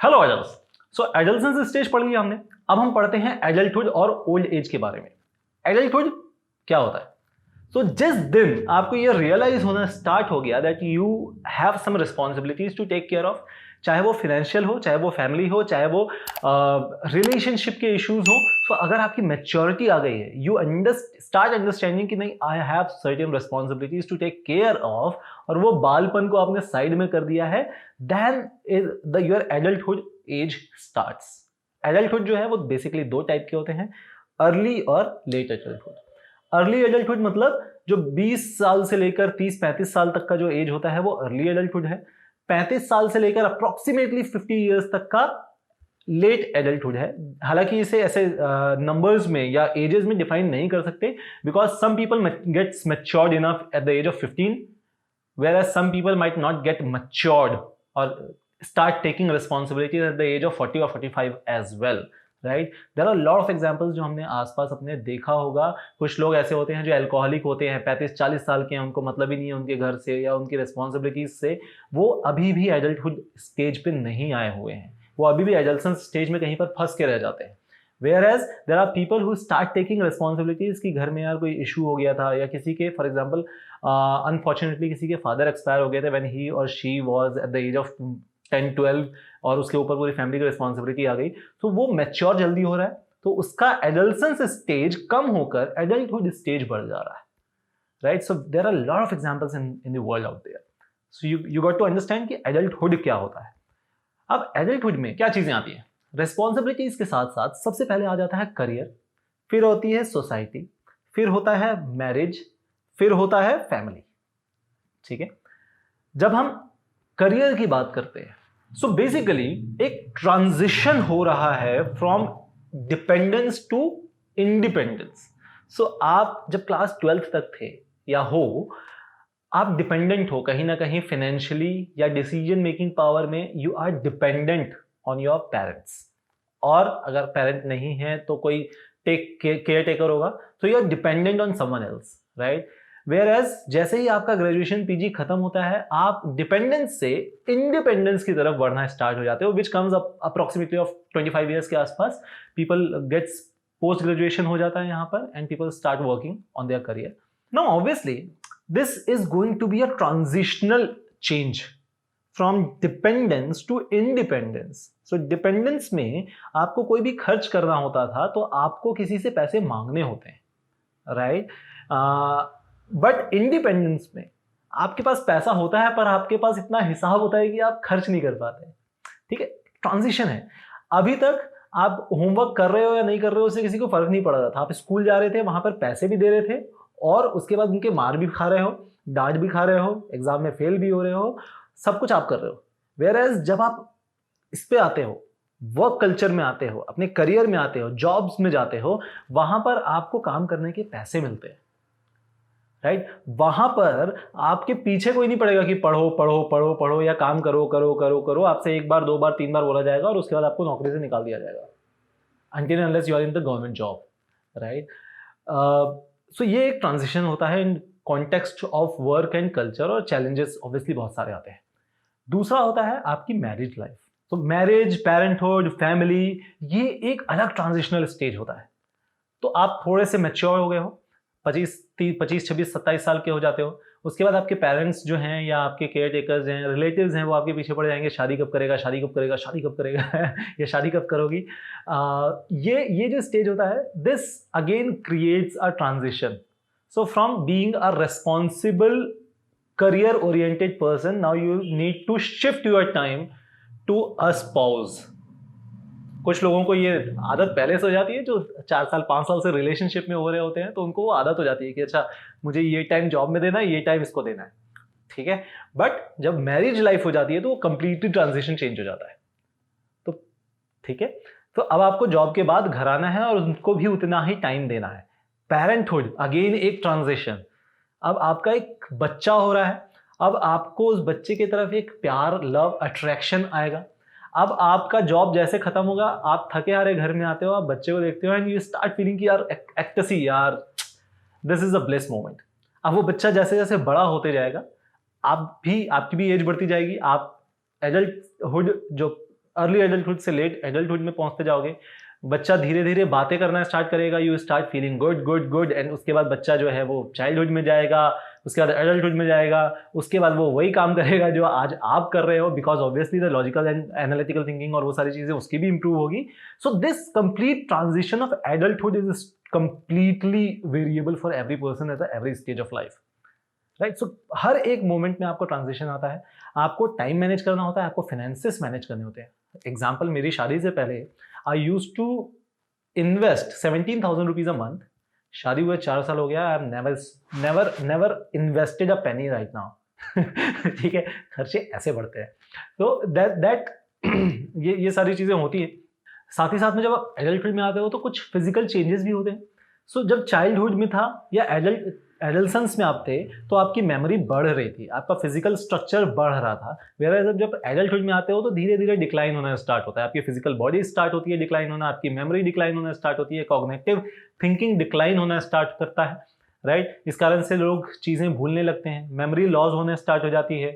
Hello adults. So adolescence stage पढ़ लिया हमने। अब हम पढ़ते हैं एडल्टहुड और ओल्ड एज के बारे में। एडल्टहुड क्या होता है? सो जिस दिन आपको ये रियलाइज होना स्टार्ट हो गया that you have some responsibilities to take care of, चाहे वो फाइनेंशियल हो, चाहे वो फैमिली हो, चाहे वो रिलेशनशिप के इश्यूज हो, सो अगर आपकी मेच्योरिटी आ गई है, यू स्टार्ट अंडरस्टैंडिंग कि नहीं, I have certain responsibilities to take care of, और वो बालपन को आपने साइड में कर दिया है, then your adulthood age starts. Adulthood जो है वो बेसिकली दो टाइप के होते हैं, अर्ली और लेट एडल्टहुड। अर्ली एडल्टहुड मतलब जो 20 साल से लेकर 30-35 साल तक का जो एज होता है वो अर्ली एडल्टहुड है। 35 साल से लेकर अप्रोक्सीमेटली 50 इयर्स तक का लेट एडल्टहुड है। हालांकि इसे ऐसे नंबर्स में या एजेस में डिफाइन नहीं कर सकते, because some people gets matured enough at the age of 15, whereas some people might not get matured or start taking responsibilities at the age of 40 or 45 as well, right? There are a lot of examples जो हमने आसपास अपने देखा होगा। कुछ लोग ऐसे होते हैं जो अल्कोहलिक होते हैं, 35-40 साल के हैं, उनको मतलब ही नहीं है उनके घर से या उनकी रिस्पॉन्सिबिलिटीज से, वो अभी भी एडल्टहुड स्टेज पे नहीं आए हुए हैं, वो अभी भी एडल्सन स्टेज में कहीं पर फंस के रह जाते हैं। Whereas there are people who start taking responsibilities कि घर में यार कोई इशू हो गया था, या किसी के फॉर एग्जाम्पल अनफॉर्चुनेटली किसी के फादर एक्सपायर हो गए थे व्हेन ही और she was at the age of 10-12, और उसके ऊपर पूरी फैमिली की रिस्पॉन्सिबिलिटी आ गई, तो वो मैच्योर जल्दी हो रहा है, तो उसका एडल्सेंस स्टेज कम होकर एडल्टहुड स्टेज बढ़ जा रहा है, right? So there are lot of examples in the world out there. So you got to understand कि एडल्टहुड क्या होता है। अब एडल्टहुड में क्या चीजें आती हैं? रिस्पॉन्सिबिलिटीज के साथ साथ सबसे पहले आ जाता है करियर, फिर होती है सोसाइटी, फिर होता है मैरिज, फिर होता है फैमिली। ठीक है, जब हम करियर की बात करते हैं, सो बेसिकली एक ट्रांजिशन हो रहा है फ्रॉम डिपेंडेंस टू इंडिपेंडेंस। सो आप जब क्लास 12th तक थे या हो, आप डिपेंडेंट हो कहीं ना कहीं फाइनेंशियली या डिसीजन मेकिंग पावर में, you are dependent on your parents, और अगर पेरेंट नहीं है तो कोई केयर टेकर होगा, तो you are dependent on someone else, right? Whereas जैसे ही आपका ग्रेजुएशन पीजी खत्म होता है, आप डिपेंडेंस से इंडिपेंडेंस की तरफ बढ़ना स्टार्ट हो जाते हो, which comes approximately of 25 years के आसपास। पीपल गेट्स पोस्ट ग्रेजुएशन हो जाता है यहाँ पर, and people start working on their career. Now obviously this is going to be a transitional change from dependence to independence. So dependence में आपको कोई भी खर्च करना होता था तो आपको किसी से पैसे मांगने होते हैं, राइट? बट इंडिपेंडेंस में आपके पास पैसा होता है, पर आपके पास इतना हिसाब होता है कि आप खर्च नहीं कर पाते। ठीक है, ट्रांजिशन है। अभी तक आप होमवर्क कर रहे हो या नहीं कर रहे हो, उससे किसी को फर्क नहीं पड़ रहा था। आप स्कूल जा रहे थे, वहां पर पैसे भी दे रहे थे, और उसके बाद उनके मार भी खा रहे हो, डांट भी खा रहे हो, एग्जाम में फेल भी हो रहे हो, सब कुछ आप कर रहे हो। वेयर जब आप इस पे आते हो, वर्क कल्चर में आते हो, अपने करियर में आते हो, जॉब्स में जाते हो, वहां पर आपको काम करने के पैसे मिलते हैं, राइट? वहां पर आपके पीछे कोई नहीं पड़ेगा कि पढ़ो पढ़ो पढ़ो पढ़ो या काम करो करो करो करो। आपसे एक बार, दो बार, तीन बार बोला जाएगा और उसके बाद आपको नौकरी से निकाल दिया जाएगा, until and unless you are in the government job, right? So ये एक ट्रांजिशन होता है in context of work and culture, और चैलेंजेस ऑब्वियसली बहुत सारे आते हैं। दूसरा होता है आपकी मैरिज लाइफ। तो मैरिज, पेरेंटहुड, फैमिली, ये एक अलग ट्रांजिशनल स्टेज होता है। तो आप थोड़े से मैच्योर हो गए हो, 25, 26, 27 साल के हो जाते हो, उसके बाद आपके पेरेंट्स जो हैं या आपके केयर टेकर्स हैं, रिलेटिव्स हैं, वो आपके पीछे पड़ जाएंगे, शादी कब करेगा, शादी कब करेगा, शादी कब करेगा या शादी कब करोगी। ये जो स्टेज होता है, this again creates a transition. So from being a responsible career oriented person, now you need to shift your time to a spouse. कुछ लोगों को ये आदत पहले से हो जाती है, जो 4 साल 5 साल से रिलेशनशिप में हो रहे होते हैं, तो उनको वो आदत हो जाती है कि अच्छा मुझे ये टाइम जॉब में देना है, ये टाइम इसको देना है, ठीक है। बट जब मैरिज लाइफ हो जाती है तो वो कंप्लीटली ट्रांजिशन चेंज हो जाता है। तो ठीक है, तो अब आपको जॉब के बाद घर आना है और उनको भी उतना ही टाइम देना है। पेरेंटहुड अगेन एक ट्रांजिशन। अब आपका एक बच्चा हो रहा है, अब आपको उस बच्चे की तरफ एक प्यार, लव, अट्रैक्शन आएगा। अब आपका जॉब जैसे खत्म होगा, आप थके हारे घर में आते हो, आप बच्चे को देखते हो एंड यू स्टार्ट फीलिंग कि यार एक्टसी, यार this is a bless moment. अब वो बच्चा जैसे जैसे बड़ा होते जाएगा, आपकी भी एज बढ़ती जाएगी, आप एडल्टहुड जो अर्ली एडल्टहुड से लेट एडल्टहुड में पहुंचते जाओगे, बच्चा धीरे धीरे बातें करना स्टार्ट करेगा, you start feeling good good good, and उसके बाद बच्चा जो है वो चाइल्डहुड में जाएगा, उसके बाद एडल्टहुड में जाएगा, उसके बाद वो वही काम करेगा जो आज आप कर रहे हो, because obviously the logical and analytical thinking और वो सारी चीजें उसकी भी इंप्रूव होगी. So this complete transition of adulthood is completely variable for every person at every stage of life, right. So हर एक मोमेंट में आपको ट्रांजिशन आता है, आपको टाइम मैनेज करना होता है, आपको फाइनेंसेस मैनेज करने होते हैं. एग्जाम्पल, मेरी शादी से पहले I use to invest 17,000 rupees a month. शादी हुए 4 साल हो गया, I am never invested a penny right now. ठीक है, खर्चे ऐसे बढ़ते हैं. तो दैट ये सारी चीजें होती है. साथ ही साथ में जब आप एडल्टहुड में आते हो तो कुछ फिजिकल चेंजेस भी होते हैं. सो जब चाइल्डहुड में था या एडल्सेंस में आप थे तो आपकी मेमोरी बढ़ रही थी, आपका फिजिकल स्ट्रक्चर बढ़ रहा था. वेयर जब एडल्टहुड में आते हो तो धीरे धीरे डिक्लाइन होना स्टार्ट होता है, आपकी फिजिकल बॉडी स्टार्ट होती है डिक्लाइन होना, आपकी मेमोरी डिक्लाइन होना स्टार्ट होती है, कॉग्निटिव थिंकिंग डिक्लाइन होना स्टार्ट करता है, राइट. इस कारण से लोग चीज़ें भूलने लगते हैं, मेमोरी लॉस होने स्टार्ट हो जाती है,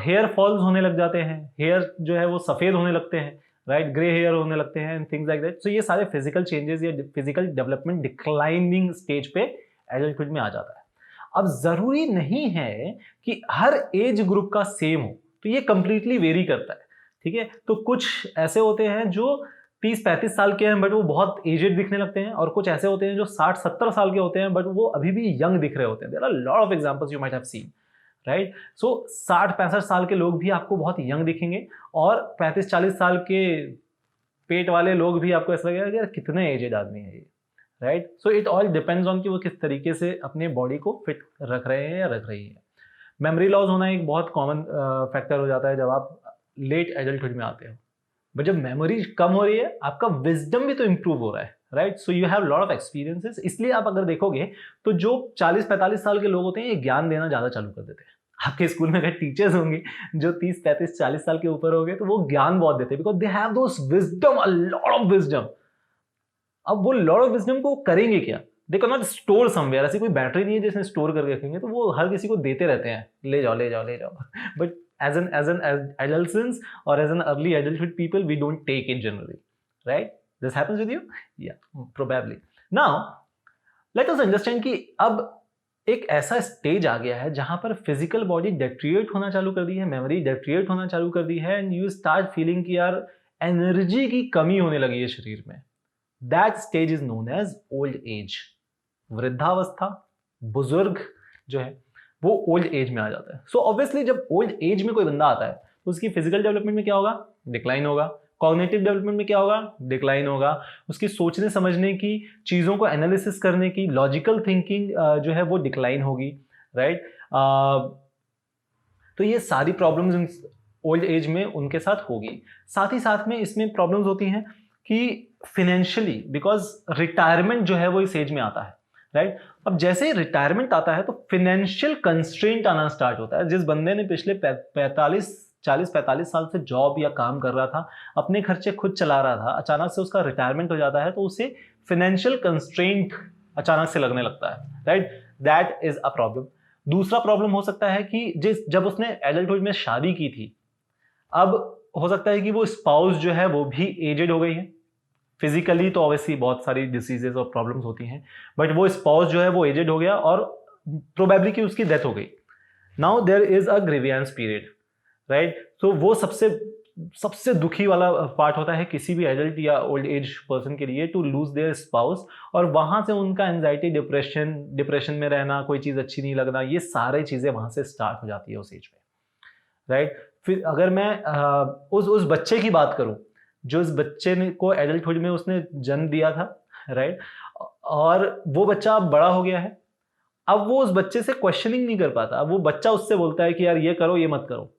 हेयर फॉल्स होने लग जाते हैं, हेयर जो है वो सफ़ेद होने लगते हैं, राइट, ग्रे हेयर होने लगते हैं, थिंग्स लाइक दैट. सो ये सारे फिजिकल चेंजेस या फिजिकल डेवलपमेंट डिक्लाइनिंग स्टेज पे एडल्टहुड में आ जाता है. अब जरूरी नहीं है कि हर एज ग्रुप का सेम हो, तो ये कंप्लीटली वेरी करता है. ठीक है, तो कुछ ऐसे होते हैं जो 30-35 साल के हैं बट वो बहुत एजेड दिखने लगते हैं, और कुछ ऐसे होते हैं जो 60-70 साल के होते हैं बट वो अभी भी यंग दिख रहे होते हैं. There are lot of examples you might have seen, right. So 60-65 साल के लोग भी आपको बहुत यंग दिखेंगे, और 35-40 साल के पेट वाले लोग भी आपको ऐसा लगेगा कि यार कितने एजेड आदमी है ये, right. So it all depends on कि वो किस तरीके से अपने बॉडी को फिट रख रहे हैं या रख रही है. मेमोरी लॉस होना एक बहुत कॉमन फैक्टर हो जाता है जब आप लेट एडल्टहुड में आते हो. बट जब मेमोरी कम हो रही है, आपका विजडम भी तो इंप्रूव हो रहा है, right. So you have lot of experiences. इसलिए आप अगर देखोगे तो जो 40-45 साल के लोग होते हैं ये ज्ञान देना ज़्यादा चालू कर देते हैं. आपके स्कूल में अगर टीचर्स होंगे जो 30-35-40 साल के ऊपर होंगे तो वो ज्ञान बहुत देते हैं, because they have those wisdom, a lot of wisdom. अब वो लॉट ऑफ विजडम को करेंगे क्या? They can not store somewhere. ऐसी कोई बैटरी नहीं है जिसमें स्टोर करके रखेंगे, तो वो हर किसी को देते रहते हैं, ले जाओ ले जाओ ले जाओ. But as an adolescence or as an early adulthood people, we don't take it generally, right? This happens with you? Yeah, probably. Now let us understand कि अब एक ऐसा स्टेज आ गया है जहां पर फिजिकल बॉडी डेट्रिएट होना चालू कर दी है, मेमोरी डेट्रिएट होना चालू कर दी है, एंड यू स्टार्ट फीलिंग कि यार एनर्जी की कमी होने लगी है शरीर में. That stage is known as old age. वृद्धावस्था, बुजुर्ग जो है वो ओल्ड एज में आ जाता है. सो ऑब्वियसली जब ओल्ड एज में कोई बंदा आता है तो उसकी फिजिकल डेवलपमेंट में क्या होगा? डिक्लाइन होगा. कॉग्निटिव डेवलपमेंट में क्या होगा? डिक्लाइन होगा. उसकी सोचने समझने की, चीज़ों को एनालिसिस करने की, लॉजिकल थिंकिंग जो है वो डिक्लाइन होगी, राइट. तो ये सारी प्रॉब्लम्स ओल्ड एज में उनके साथ होगी. साथ ही साथ में इसमें प्रॉब्लम्स होती हैं कि फिनेंशियली, बिकॉज रिटायरमेंट जो है वो इस एज में आता है, राइट. अब जैसे ही रिटायरमेंट आता है तो फिनेंशियल कंस्ट्रेंट आना स्टार्ट होता है. जिस बंदे ने पिछले 40-45 साल से जॉब या काम कर रहा था, अपने खर्चे खुद चला रहा था, अचानक से उसका रिटायरमेंट हो जाता है तो उसे फिनेंशियल कंस्ट्रेंट अचानक से लगने लगता है, right. That is a problem. दूसरा प्रॉब्लम हो सकता है कि जब उसने एडल्टहुड में शादी की थी, अब हो सकता है कि वो स्पाउस जो है वो भी एजेड हो गई है. फिजिकली तो ऑब्वियसली बहुत सारी डिसीजेस और प्रॉब्लम्स होती हैं, बट वो स्पाउस जो है वो एजेड हो गया और प्रोबेबली कि उसकी डेथ हो गई. Now there is a grievance period, right. तो वो सबसे दुखी वाला पार्ट होता है किसी भी एडल्ट या ओल्ड एज पर्सन के लिए, टू लूज देयर स्पाउस. और वहां से उनका एंजाइटी, डिप्रेशन में रहना, कोई चीज अच्छी नहीं लगना, ये सारी चीजें वहां से स्टार्ट हो जाती है उस एज में, राइट. फिर अगर मैं उस बच्चे की बात करूं जो इस बच्चे ने को एडल्टहुड में उसने जन्म दिया था, राइट, और वो बच्चा अब बड़ा हो गया है. अब वो उस बच्चे से क्वेश्चनिंग नहीं कर पाता. अब वो बच्चा उससे बोलता है कि यार ये करो, ये मत करो,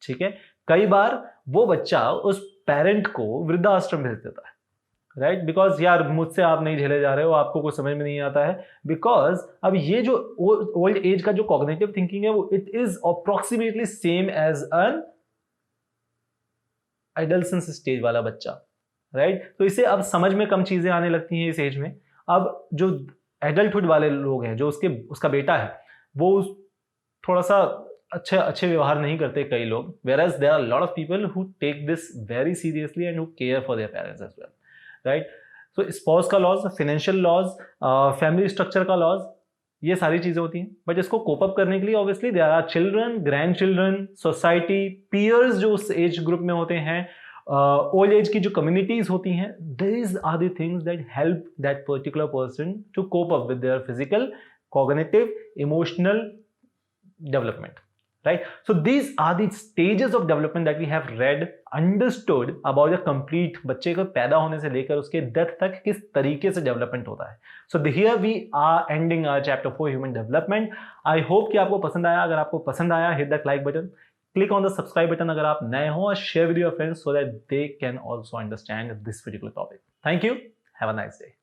ठीक है. कई बार वो बच्चा उस पेरेंट को वृद्धाश्रम भेज देता है, राइट, बिकॉज यार मुझसे आप नहीं झेले जा रहे हो, आपको कुछ समझ में नहीं आता है. बिकॉज अब ये जो ओल्ड एज का जो कॉग्निटिव थिंकिंग है वो it is approximately same as an adolescence stage वाला बच्चा, राइट. तो इसे अब समझ में कम चीजें आने लगती हैं इस एज में. अब जो एडल्टहुड वाले लोग हैं, जो उसका बेटा है, वो थोड़ा सा अच्छे अच्छे व्यवहार नहीं करते कई लोग, whereas there are a lot of people who take this very seriously and who care for their parents as well, right? So spouse का laws, financial laws, family structure का लॉज, ये सारी चीजें होती हैं, बट इसको कोप अप करने के लिए obviously there are children, grandchildren, society, peers जो उस एज ग्रुप में होते हैं, ओल्ड एज की जो कम्युनिटीज होती हैं, these are the things that help that particular person to cope up with their physical, cognitive, emotional development, right? So these are the stages of development that we have read, understood about the complete बच्चे को पैदा होने से लेकर उसके death तक किस तरीके से डेवलपमेंट होता है. So here we are ending our chapter 4 human development. I hope कि आपको पसंद आया. अगर आपको पसंद आया, hit that like button. Click on the subscribe button अगर आप नए हो, और share with your friends so that they can also understand this particular topic. Thank you. Have a nice day.